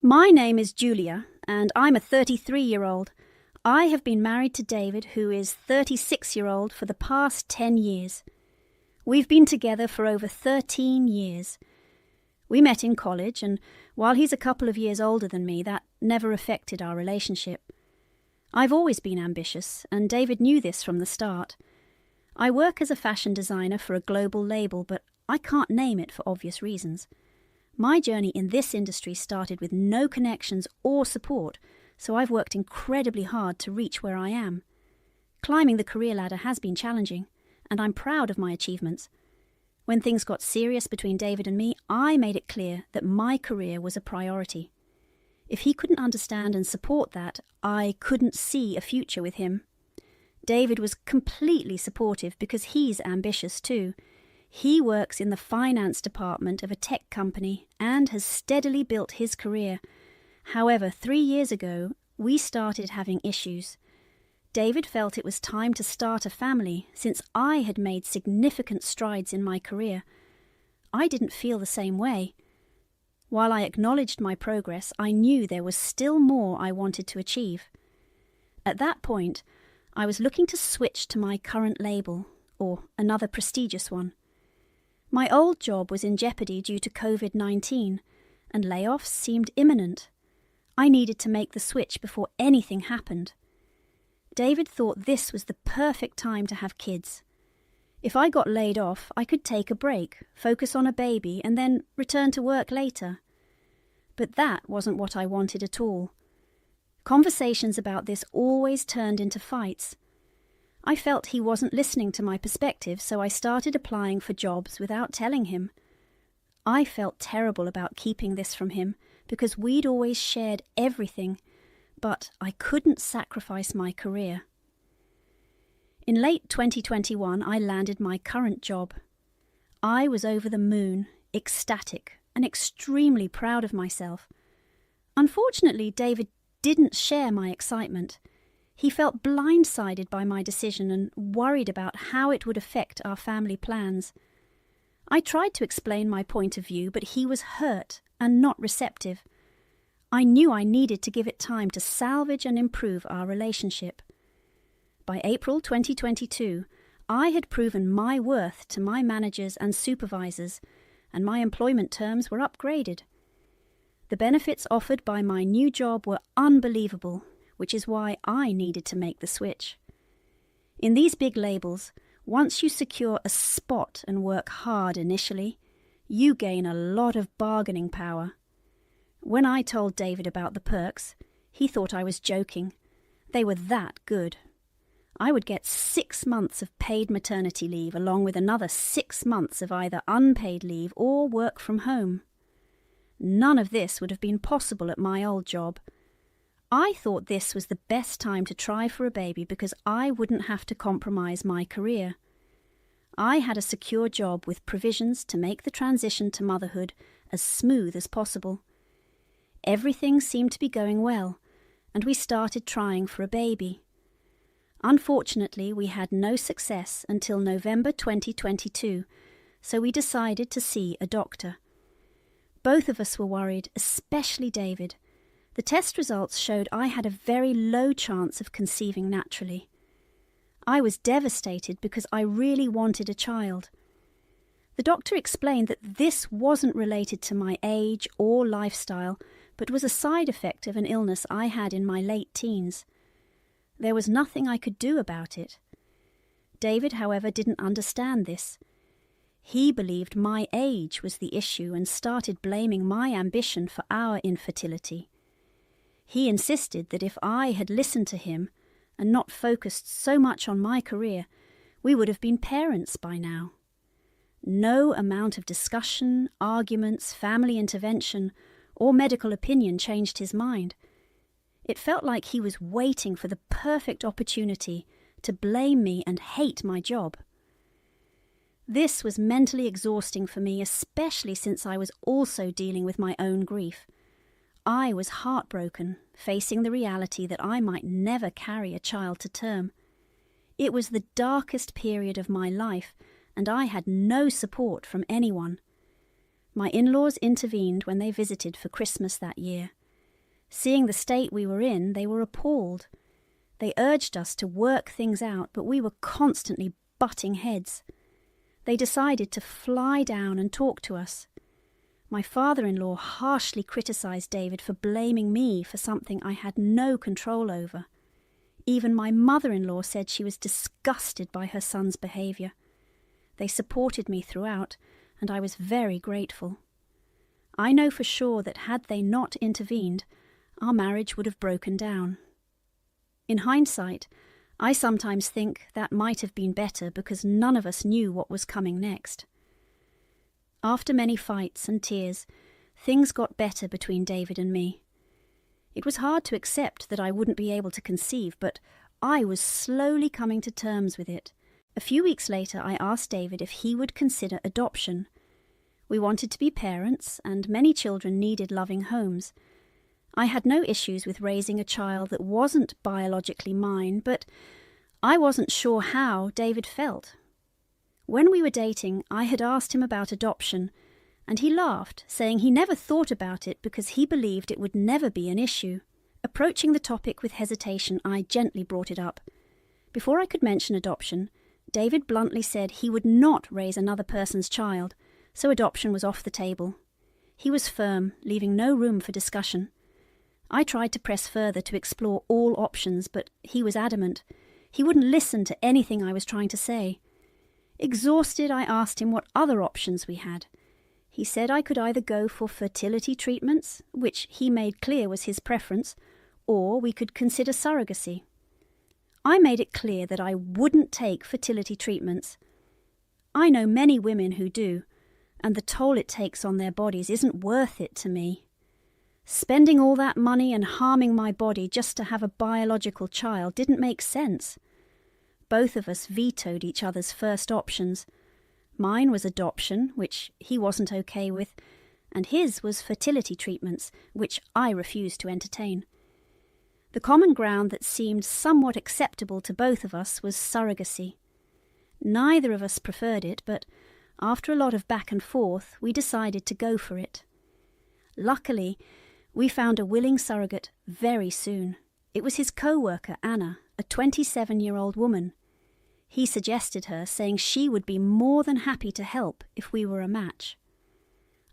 My name is Julia, and I'm a 33-year-old. I have been married to David, who is 36-year-old, for the past 10 years. We've been together for over 13 years. We met in college, and while he's a couple of years older than me, that never affected our relationship. I've always been ambitious, and David knew this from the start. I work as a fashion designer for a global label, but I can't name it for obvious reasons. My journey in this industry started with no connections or support, so I've worked incredibly hard to reach where I am. Climbing the career ladder has been challenging, and I'm proud of my achievements. When things got serious between David and me, I made it clear that my career was a priority. If he couldn't understand and support that, I couldn't see a future with him. David was completely supportive because he's ambitious too. He works in the finance department of a tech company and has steadily built his career. However, 3 years ago, we started having issues. David felt it was time to start a family since I had made significant strides in my career. I didn't feel the same way. While I acknowledged my progress, I knew there was still more I wanted to achieve. At that point, I was looking to switch to my current label, or another prestigious one. My old job was in jeopardy due to COVID-19, and layoffs seemed imminent. I needed to make the switch before anything happened. David thought this was the perfect time to have kids. If I got laid off, I could take a break, focus on a baby, and then return to work later. But that wasn't what I wanted at all. Conversations about this always turned into fights. I felt he wasn't listening to my perspective, so I started applying for jobs without telling him. I felt terrible about keeping this from him because we'd always shared everything, but I couldn't sacrifice my career. In late 2021, I landed my current job. I was over the moon, ecstatic, and extremely proud of myself. Unfortunately, David didn't share my excitement. He felt blindsided by my decision and worried about how it would affect our family plans. I tried to explain my point of view, but he was hurt and not receptive. I knew I needed to give it time to salvage and improve our relationship. By April 2022, I had proven my worth to my managers and supervisors, and my employment terms were upgraded. The benefits offered by my new job were unbelievable, which is why I needed to make the switch. In these big labels, once you secure a spot and work hard initially, you gain a lot of bargaining power. When I told David about the perks, he thought I was joking. They were that good. I would get 6 months of paid maternity leave along with another 6 months of either unpaid leave or work from home. None of this would have been possible at my old job. I thought this was the best time to try for a baby because I wouldn't have to compromise my career. I had a secure job with provisions to make the transition to motherhood as smooth as possible. Everything seemed to be going well, and we started trying for a baby. Unfortunately, we had no success until November 2022, so we decided to see a doctor. Both of us were worried, especially David. The test results showed I had a very low chance of conceiving naturally. I was devastated because I really wanted a child. The doctor explained that this wasn't related to my age or lifestyle, but was a side effect of an illness I had in my late teens. There was nothing I could do about it. David, however, didn't understand this. He believed my age was the issue and started blaming my ambition for our infertility. He insisted that if I had listened to him and not focused so much on my career, we would have been parents by now. No amount of discussion, arguments, family intervention, or medical opinion changed his mind. It felt like he was waiting for the perfect opportunity to blame me and hate my job. This was mentally exhausting for me, especially since I was also dealing with my own grief. I was heartbroken, facing the reality that I might never carry a child to term. It was the darkest period of my life, and I had no support from anyone. My in-laws intervened when they visited for Christmas that year. Seeing the state we were in, they were appalled. They urged us to work things out, but we were constantly butting heads. They decided to fly down and talk to us. My father-in-law harshly criticised David for blaming me for something I had no control over. Even my mother-in-law said she was disgusted by her son's behaviour. They supported me throughout, and I was very grateful. I know for sure that had they not intervened, our marriage would have broken down. In hindsight, I sometimes think that might have been better because none of us knew what was coming next. After many fights and tears, things got better between David and me. It was hard to accept that I wouldn't be able to conceive, but I was slowly coming to terms with it. A few weeks later, I asked David if he would consider adoption. We wanted to be parents, and many children needed loving homes. I had no issues with raising a child that wasn't biologically mine, but I wasn't sure how David felt. When we were dating, I had asked him about adoption, and he laughed, saying he never thought about it because he believed it would never be an issue. Approaching the topic with hesitation, I gently brought it up. Before I could mention adoption, David bluntly said he would not raise another person's child, so adoption was off the table. He was firm, leaving no room for discussion. I tried to press further to explore all options, but he was adamant. He wouldn't listen to anything I was trying to say. Exhausted, I asked him what other options we had. He said I could either go for fertility treatments, which he made clear was his preference, or we could consider surrogacy. I made it clear that I wouldn't take fertility treatments. I know many women who do, and the toll it takes on their bodies isn't worth it to me. Spending all that money and harming my body just to have a biological child didn't make sense. Both of us vetoed each other's first options. Mine was adoption, which he wasn't okay with, and his was fertility treatments, which I refused to entertain. The common ground that seemed somewhat acceptable to both of us was surrogacy. Neither of us preferred it, but after a lot of back and forth, we decided to go for it. Luckily, we found a willing surrogate very soon. It was his co-worker, Anna, a 27-year-old woman. He suggested her, saying she would be more than happy to help if we were a match.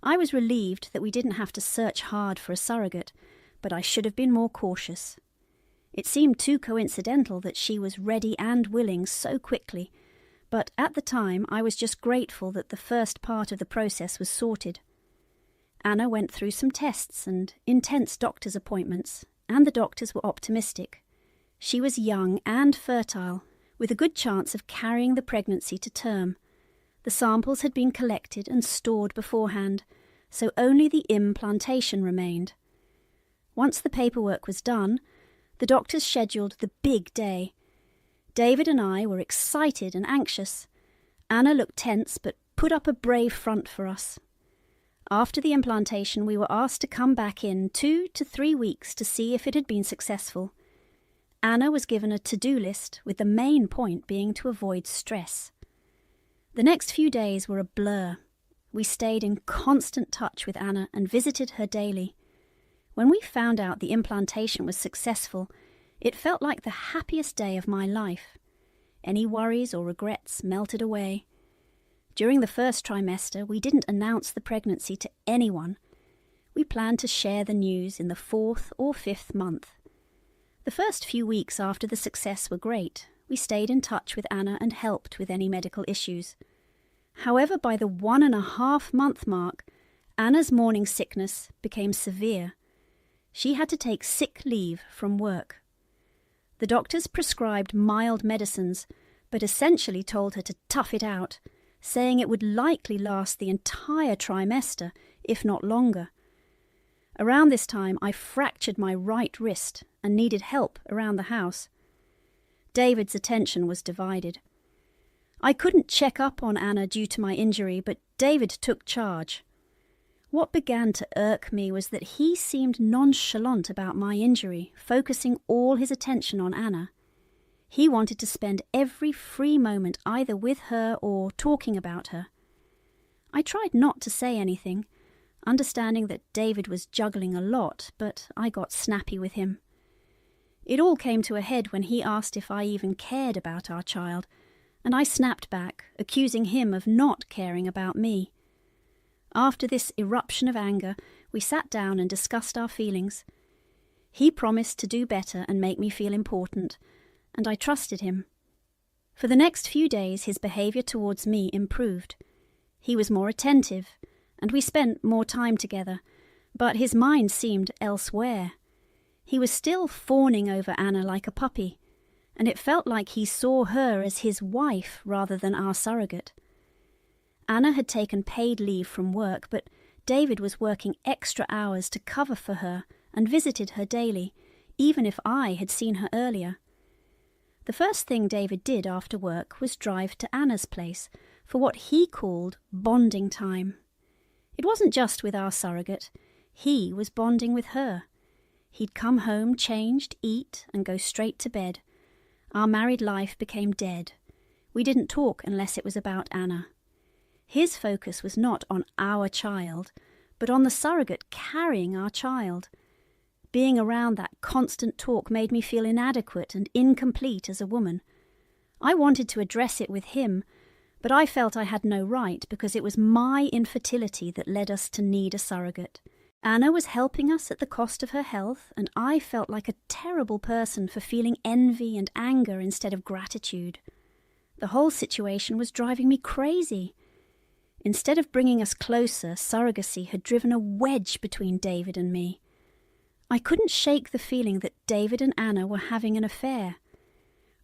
I was relieved that we didn't have to search hard for a surrogate, but I should have been more cautious. It seemed too coincidental that she was ready and willing so quickly, but at the time I was just grateful that the first part of the process was sorted. Anna went through some tests and intense doctor's appointments, and the doctors were optimistic. She was young and fertile, with a good chance of carrying the pregnancy to term. The samples had been collected and stored beforehand, so only the implantation remained. Once the paperwork was done, the doctors scheduled the big day. David and I were excited and anxious. Anna looked tense but put up a brave front for us. After the implantation, we were asked to come back in 2 to 3 weeks to see if it had been successful. Anna was given a to-do list, with the main point being to avoid stress. The next few days were a blur. We stayed in constant touch with Anna and visited her daily. When we found out the implantation was successful, it felt like the happiest day of my life. Any worries or regrets melted away. During the first trimester, we didn't announce the pregnancy to anyone. We planned to share the news in the 4th or 5th month. The first few weeks after the success were great. We stayed in touch with Anna and helped with any medical issues. However, by the 1.5-month mark, Anna's morning sickness became severe. She had to take sick leave from work. The doctors prescribed mild medicines, but essentially told her to tough it out, saying it would likely last the entire trimester, if not longer. Around this time, I fractured my right wrist and needed help around the house. David's attention was divided. I couldn't check up on Anna due to my injury, but David took charge. What began to irk me was that he seemed nonchalant about my injury, focusing all his attention on Anna. He wanted to spend every free moment either with her or talking about her. I tried not to say anything. understanding that David was juggling a lot, but I got snappy with him. It all came to a head when he asked if I even cared about our child, and I snapped back, accusing him of not caring about me. After this eruption of anger, we sat down and discussed our feelings. He promised to do better and make me feel important, and I trusted him. For the next few days, his behaviour towards me improved. He was more attentive, and we spent more time together, but his mind seemed elsewhere. He was still fawning over Anna like a puppy, and it felt like he saw her as his wife rather than our surrogate. Anna had taken paid leave from work, but David was working extra hours to cover for her and visited her daily, even if I had seen her earlier. The first thing David did after work was drive to Anna's place for what he called bonding time. It wasn't just with our surrogate. He was bonding with her. He'd come home, changed, eat, and go straight to bed. Our married life became dead. We didn't talk unless it was about Anna. His focus was not on our child, but on the surrogate carrying our child. Being around that constant talk made me feel inadequate and incomplete as a woman. I wanted to address it with him, but I felt I had no right because it was my infertility that led us to need a surrogate. Anna was helping us at the cost of her health, and I felt like a terrible person for feeling envy and anger instead of gratitude. The whole situation was driving me crazy. Instead of bringing us closer, surrogacy had driven a wedge between David and me. I couldn't shake the feeling that David and Anna were having an affair.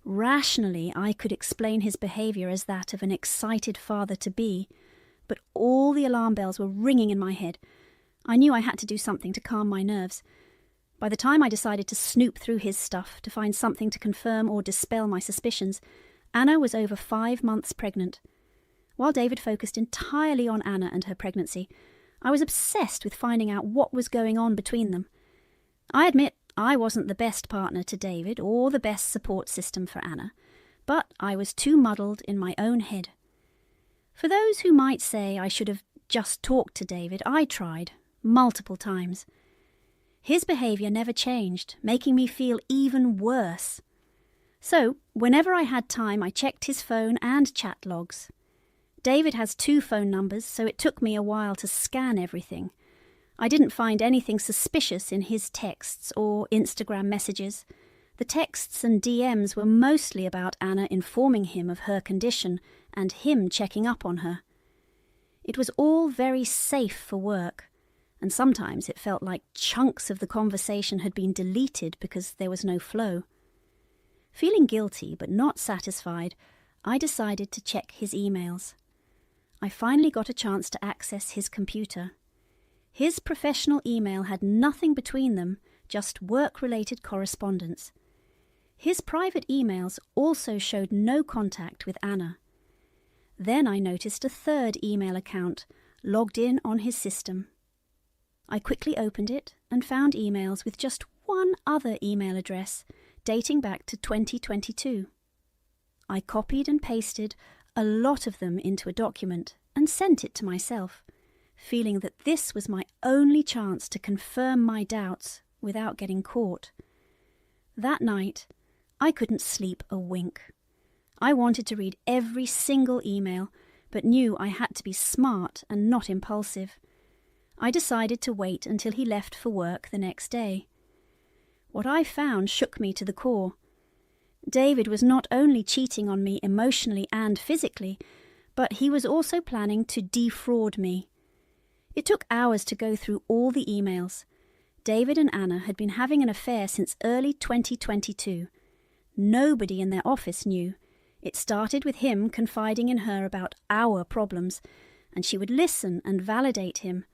Rationally, I could explain his behaviour as that of an excited father-to-be, but all the alarm bells were ringing in my head. I knew I had to do something to calm my nerves. By the time I decided to snoop through his stuff to find something to confirm or dispel my suspicions, Anna was over 5 months pregnant. While David focused entirely on Anna and her pregnancy, I was obsessed with finding out what was going on between them. I admit I wasn't the best partner to David or the best support system for Anna, but I was too muddled in my own head. For those who might say I should have just talked to David, I tried, multiple times. His behaviour never changed, making me feel even worse. So, whenever I had time, I checked his phone and chat logs. David has 2 phone numbers, so it took me a while to scan everything. I didn't find anything suspicious in his texts or Instagram messages. The texts and DMs were mostly about Anna informing him of her condition and him checking up on her. It was all very safe for work, and sometimes it felt like chunks of the conversation had been deleted because there was no flow. Feeling guilty but not satisfied, I decided to check his emails. I finally got a chance to access his computer. His professional email had nothing between them, just work-related correspondence. His private emails also showed no contact with Anna. Then I noticed a 3rd email account logged in on his system. I quickly opened it and found emails with just one other email address dating back to 2022. I copied and pasted a lot of them into a document and sent it to myself, feeling that this was my only chance to confirm my doubts without getting caught. That night, I couldn't sleep a wink. I wanted to read every single email, but knew I had to be smart and not impulsive. I decided to wait until he left for work the next day. What I found shook me to the core. David was not only cheating on me emotionally and physically, but he was also planning to defraud me. It took hours to go through all the emails. David and Anna had been having an affair since early 2022. Nobody in their office knew. It started with him confiding in her about our problems, and she would listen and validate him.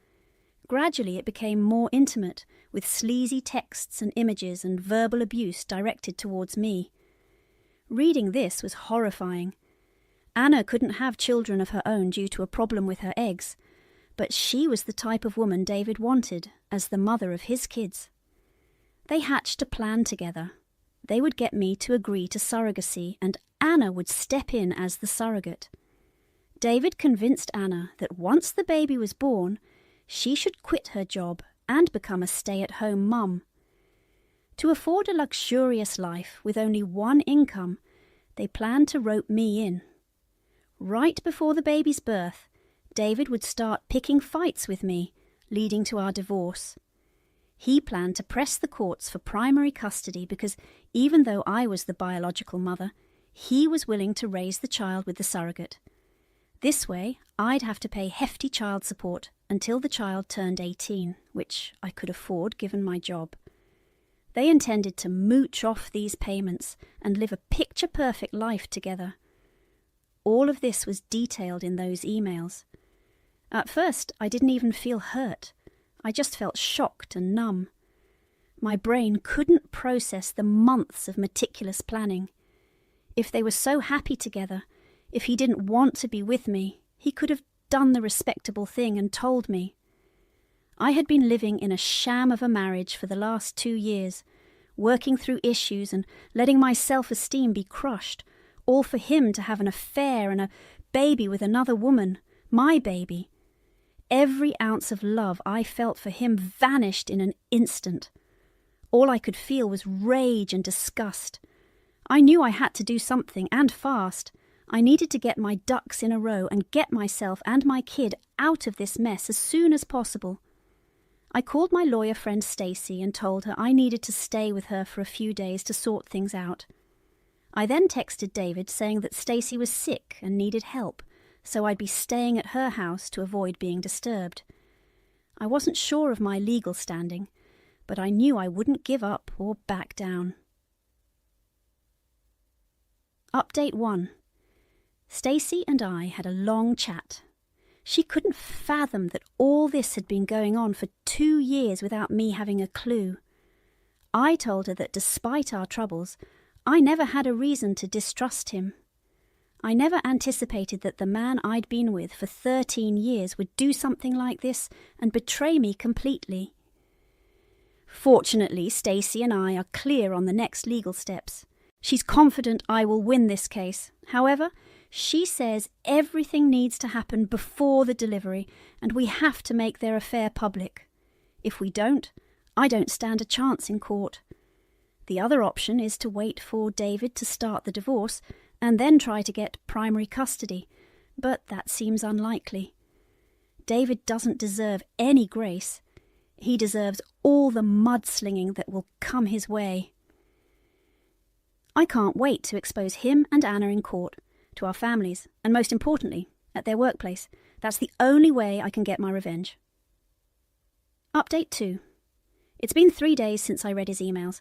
Gradually it became more intimate, with sleazy texts and images and verbal abuse directed towards me. Reading this was horrifying. Anna couldn't have children of her own due to a problem with her eggs, but she was the type of woman David wanted as the mother of his kids. They hatched a plan together. They would get me to agree to surrogacy, and Anna would step in as the surrogate. David convinced Anna that once the baby was born, she should quit her job and become a stay-at-home mum. To afford a luxurious life with only one income, they planned to rope me in. Right before the baby's birth, David would start picking fights with me, leading to our divorce. He planned to press the courts for primary custody because even though I was the biological mother, he was willing to raise the child with the surrogate. This way, I'd have to pay hefty child support until the child turned 18, which I could afford given my job. They intended to mooch off these payments and live a picture-perfect life together. All of this was detailed in those emails. At first, I didn't even feel hurt. I just felt shocked and numb. My brain couldn't process the months of meticulous planning. If they were so happy together, if he didn't want to be with me, he could have done the respectable thing and told me. I had been living in a sham of a marriage for the last 2 years, working through issues and letting my self-esteem be crushed, all for him to have an affair and a baby with another woman, my baby. Every ounce of love I felt for him vanished in an instant. All I could feel was rage and disgust. I knew I had to do something, and fast. I needed to get my ducks in a row and get myself and my kid out of this mess as soon as possible. I called my lawyer friend Stacy and told her I needed to stay with her for a few days to sort things out. I then texted David saying that Stacy was sick and needed help, so I'd be staying at her house to avoid being disturbed. I wasn't sure of my legal standing, but I knew I wouldn't give up or back down. Update 1. Stacy and I had a long chat. She couldn't fathom that all this had been going on for 2 years without me having a clue. I told her that despite our troubles, I never had a reason to distrust him. I never anticipated that the man I'd been with for 13 years would do something like this and betray me completely. Fortunately, Stacy and I are clear on the next legal steps. She's confident I will win this case. However, she says everything needs to happen before the delivery, and we have to make their affair public. If we don't, I don't stand a chance in court. The other option is to wait for David to start the divorce and then try to get primary custody, but that seems unlikely. David doesn't deserve any grace. He deserves all the mudslinging that will come his way. I can't wait to expose him and Anna in court, to our families, and most importantly, at their workplace. That's the only way I can get my revenge. Update 2. It's been 3 days since I read his emails.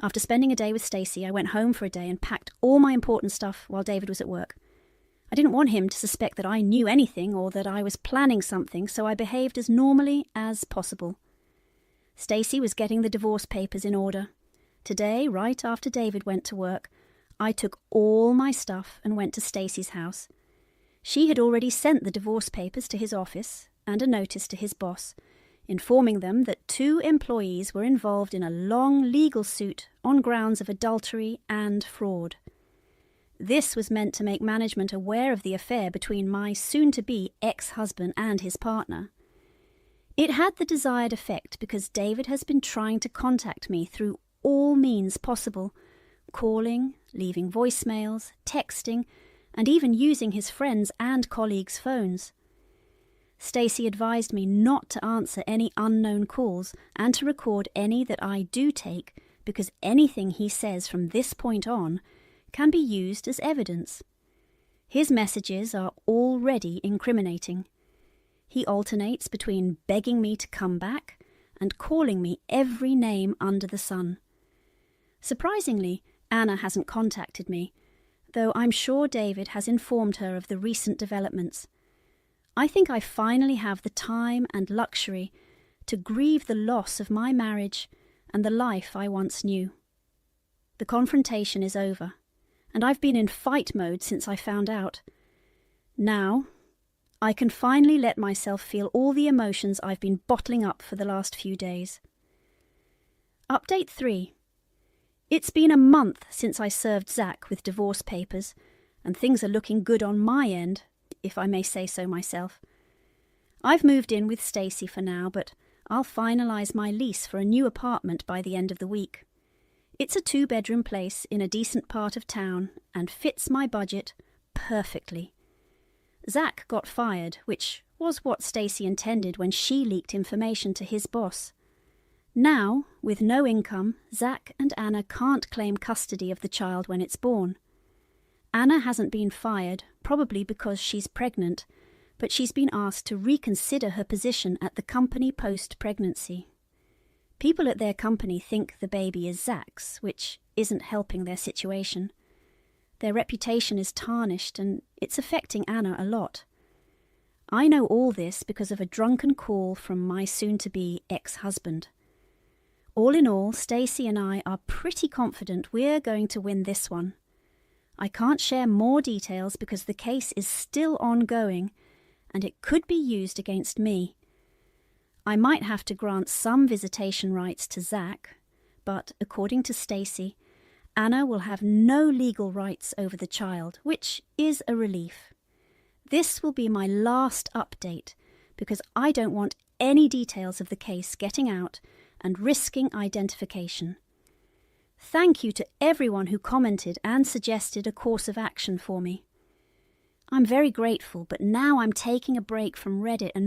After spending a day with Stacy, I went home for a day and packed all my important stuff while David was at work. I didn't want him to suspect that I knew anything or that I was planning something, so I behaved as normally as possible. Stacy was getting the divorce papers in order. Today, right after David went to work, I took all my stuff and went to Stacy's house. She had already sent the divorce papers to his office and a notice to his boss, informing them that 2 employees were involved in a long legal suit on grounds of adultery and fraud. This was meant to make management aware of the affair between my soon-to-be ex-husband and his partner. It had the desired effect because David has been trying to contact me through all means possible, calling, leaving voicemails, texting, and even using his friends' and colleagues' phones. Stacy advised me not to answer any unknown calls and to record any that I do take because anything he says from this point on can be used as evidence. His messages are already incriminating. He alternates between begging me to come back and calling me every name under the sun. Surprisingly, Anna hasn't contacted me, though I'm sure David has informed her of the recent developments. I think I finally have the time and luxury to grieve the loss of my marriage and the life I once knew. The confrontation is over, and I've been in fight mode since I found out. Now, I can finally let myself feel all the emotions I've been bottling up for the last few days. Update 3. It's been a month since I served Zach with divorce papers, and things are looking good on my end, if I may say so myself. I've moved in with Stacey for now, but I'll finalise my lease for a new apartment by the end of the week. It's a 2-bedroom place in a decent part of town and fits my budget perfectly. Zach got fired, which was what Stacey intended when she leaked information to his boss. Now, with no income, Zach and Anna can't claim custody of the child when it's born. Anna hasn't been fired, probably because she's pregnant, but she's been asked to reconsider her position at the company post-pregnancy. People at their company think the baby is Zach's, which isn't helping their situation. Their reputation is tarnished, and it's affecting Anna a lot. I know all this because of a drunken call from my soon-to-be ex-husband. All in all, Stacey and I are pretty confident we're going to win this one. I can't share more details because the case is still ongoing, and it could be used against me. I might have to grant some visitation rights to Zach, but according to Stacey, Anna will have no legal rights over the child, which is a relief. This will be my last update because I don't want any details of the case getting out and risking identification. Thank you to everyone who commented and suggested a course of action for me. I'm very grateful, but now I'm taking a break from Reddit and